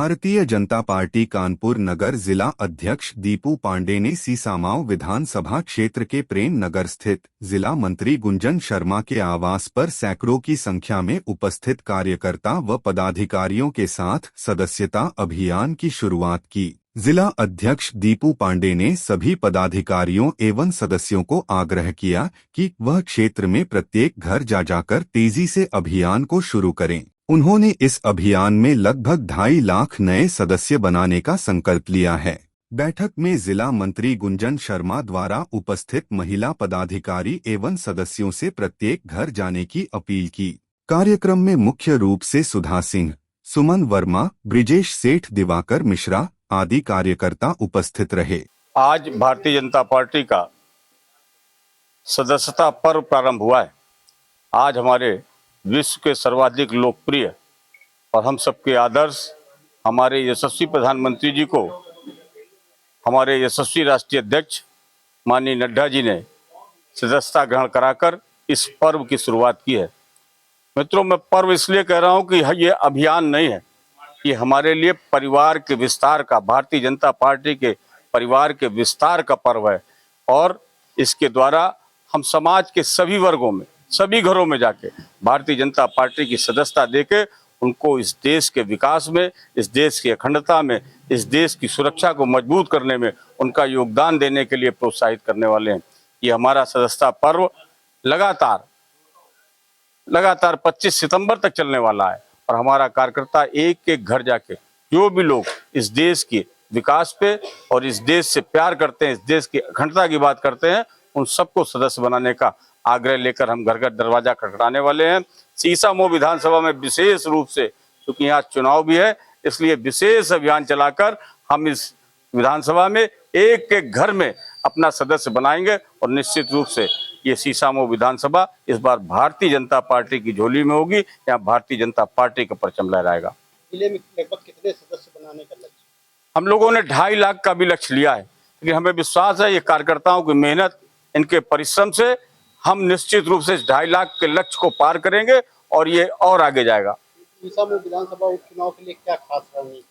Bharatiya Janata party Kanpur नगर जिला अध्यक्ष दीपू पांडे ने सीसामाओ विधानसभा क्षेत्र के प्रेम नगर स्थित जिला मंत्री गुंजन शर्मा के आवास पर सैकड़ों की संख्या में उपस्थित कार्यकर्ता व पदाधिकारियों के साथ सदस्यता अभियान की शुरुआत की। जिला अध्यक्ष दीपू पांडे ने सभी पदाधिकारियों एवं सदस्यों को आग्रह किया कि वह क्षेत्र में प्रत्येक घर जाकर तेजी से अभियान को शुरू करें। उन्होंने इस अभियान में लगभग 2.5 लाख नए सदस्य बनाने का संकल्प लिया है। बैठक में जिला मंत्री गुंजन शर्मा द्वारा उपस्थित महिला पदाधिकारी एवं सदस्यों से प्रत्येक घर जाने की अपील की। कार्यक्रम में मुख्य रूप से सुधा सिंह, सुमन वर्मा, ब्रिजेश सेठ, दिवाकर मिश्रा आदि कार्यकर्ता उपस्थित रहे। आज भारतीय जनता पार्टी का सदस्यता पर्व प्रारंभ हुआ है। आज हमारे विश्व के सर्वाधिक लोकप्रिय और हम सबके आदर्श हमारे यशस्वी प्रधानमंत्री जी को हमारे यशस्वी राष्ट्रीय अध्यक्ष माननीय नड्डा जी ने सदस्यता ग्रहण कराकर इस पर्व की शुरुआत की है। मित्रों, मैं पर्व इसलिए कह रहा हूं कि ये अभियान नहीं है, ये हमारे लिए परिवार के विस्तार का, भारतीय जनता पार्टी के परिवार के विस्तार का पर्व है। और इसके द्वारा हम समाज के सभी वर्गों में, सभी घरों में जाके भारतीय जनता पार्टी की सदस्यता देके उनको इस देश के विकास में, इस देश की अखंडता में, इस देश की सुरक्षा को मजबूत करने में उनका योगदान देने के लिए प्रोत्साहित करने वाले हैं। ये हमारा सदस्यता पर्व लगातार 25 सितंबर तक चलने वाला है और हमारा कार्यकर्ता एक एक घर जाके जो भी लोग इस देश के विकास पे और इस देश से प्यार करते हैं, इस देश की अखंडता की बात करते हैं, उन सबको सदस्य बनाने का आग्रह लेकर हम घर घर दरवाजा खटखटाने वाले हैं। सीसामऊ विधानसभा में विशेष रूप से, क्योंकि यहाँ चुनाव भी है, इसलिए विशेष अभियान चलाकर हम इस विधानसभा में एक एक घर में अपना सदस्य बनाएंगे और निश्चित रूप से ये सीसामऊ विधानसभा इस बार भारतीय जनता पार्टी की झोली में होगी। यहाँ भारतीय जनता पार्टी का परचम लहराएगा। जिले में लगभग कितने सदस्य बनाने का लक्ष्य? हम लोगों ने 2.5 लाख का भी लक्ष्य लिया है, लेकिन हमें विश्वास है ये कार्यकर्ताओं की मेहनत, इनके परिश्रम से हम निश्चित रूप से इस 2.5 लाख के लक्ष्य को पार करेंगे और ये और आगे जाएगा। सीसामऊ विधानसभा उपचुनाव के लिए क्या खास रणनीति?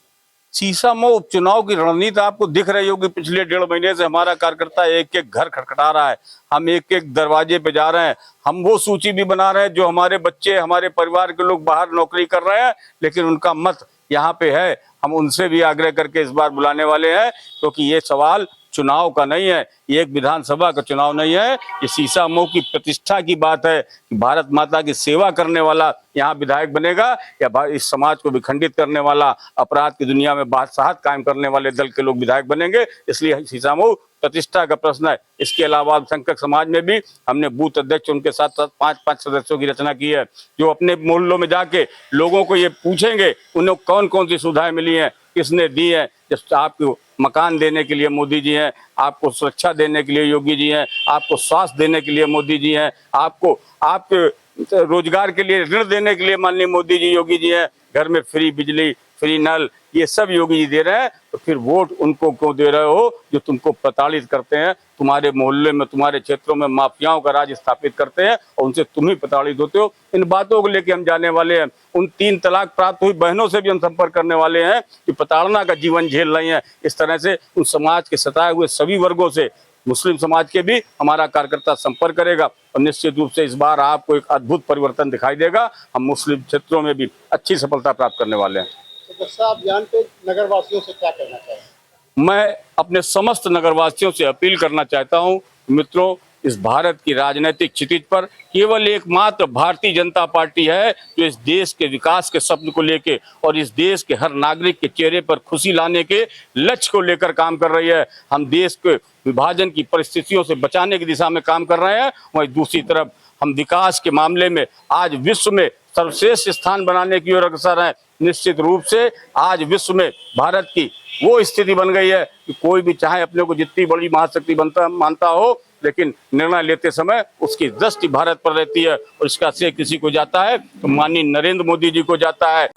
सीसामऊ उपचुनाव की रणनीति आपको दिख रही होगी। पिछले 1.5 महीने से हमारा कार्यकर्ता एक एक घर खटखटा रहा है, हम एक एक दरवाजे पे जा रहे हैं। हम वो सूची भी बना रहे हैं जो हमारे बच्चे, हमारे परिवार के लोग बाहर नौकरी कर रहे हैं, लेकिन उनका मत यहाँ पे है। हम उनसे भी आग्रह करके इस बार बुलाने वाले हैं, क्योंकि ये सवाल चुनाव का नहीं है, ये एक विधानसभा का चुनाव नहीं है, ये सीसामऊ की प्रतिष्ठा की बात है कि भारत माता की सेवा करने वाला यहाँ विधायक बनेगा या इस समाज को विखंडित करने वाला, अपराध की दुनिया में बादशाहत कायम करने वाले दल के लोग विधायक बनेंगे। इसलिए सीसामऊ प्रतिष्ठा का प्रश्न है। इसके अलावा अल्पसंख्यक समाज में भी हमने बूथ अध्यक्ष उनके साथ 5-5 सदस्यों की रचना की है, जो अपने मोहल्लों में जाके लोगों को ये पूछेंगे उन्हें कौन कौन सी सुविधाएं मिली हैं, किसने दी है। जैसे आपको मकान देने के लिए मोदी जी हैं, आपको सुरक्षा देने के लिए योगी जी हैं, आपको स्वास्थ्य देने के लिए मोदी जी हैं, आपको आपके रोजगार के लिए ऋण देने के लिए माननीय मोदी जी, योगी जी हैं, घर में फ्री बिजली, फ्री नल, ये सब योगी जी दे रहे हैं। तो फिर वोट उनको क्यों दे रहे हो जो तुमको प्रताड़ित करते हैं, तुम्हारे मोहल्ले में, तुम्हारे क्षेत्रों में माफियाओं का राज स्थापित करते हैं और उनसे तुम ही प्रताड़ित होते हो। इन बातों को लेकर हम जाने वाले हैं। उन 3 तलाक प्राप्त हुई बहनों से भी हम संपर्क करने वाले हैं कि प्रताड़ना का जीवन झेल रही हैं। इस तरह से उन समाज के सताए हुए सभी वर्गों से, मुस्लिम समाज के भी हमारा कार्यकर्ता संपर्क करेगा और निश्चित रूप से इस बार आपको एक अद्भुत परिवर्तन दिखाई देगा। हम मुस्लिम क्षेत्रों में भी अच्छी सफलता प्राप्त करने वाले हैं। सदस्यता अभियान पे नगरवासियों से क्या कहना चाहिए? मैं अपने समस्त नगरवासियों से अपील करना चाहता हूं, मित्रों, इस भारत की राजनीतिक क्षितिज पर केवल एकमात्र भारतीय जनता पार्टी है जो इस देश के विकास के सपने को लेके और इस देश के हर नागरिक के चेहरे पर खुशी लाने के लक्ष्य को लेकर काम कर रही है। हम देश के विभाजन की परिस्थितियों से बचाने की दिशा में काम कर रहे हैं, वहीं दूसरी तरफ हम विकास के मामले में आज विश्व में सर्वश्रेष्ठ स्थान बनाने की ओर अग्रसर हैं। निश्चित रूप से आज विश्व में भारत की वो स्थिति बन गई है कि कोई भी चाहे अपने को जितनी बड़ी महाशक्ति मानता हो, लेकिन निर्णय लेते समय उसकी दृष्टि भारत पर रहती है और इसका श्रेय किसी को जाता है तो माननीय नरेंद्र मोदी जी को जाता है।